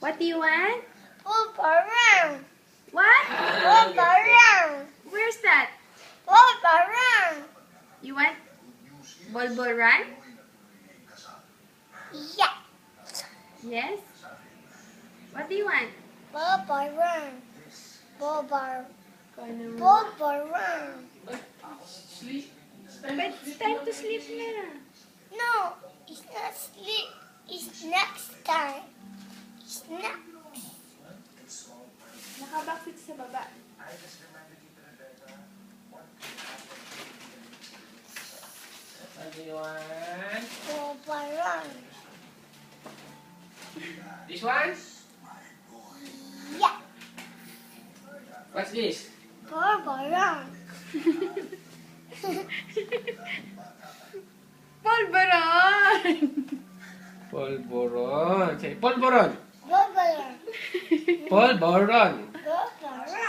What do you want? Wolverine. What? Wolverine. Where's that? Wolverine. You want Bolboran? Yeah. Yes? What do you want? Wolverine. Wolverine. But Wolverine. Sleep. it's time to sleep na. No, it's not sleep. It's next time. It's next. Nakabackseat sa baba. What do you want? Wolverine. This one? Yeah. What's this? Wolverine. Bolboran! Polvoron. Say, polvoron. Wolverine. Polvoron. Wolverine.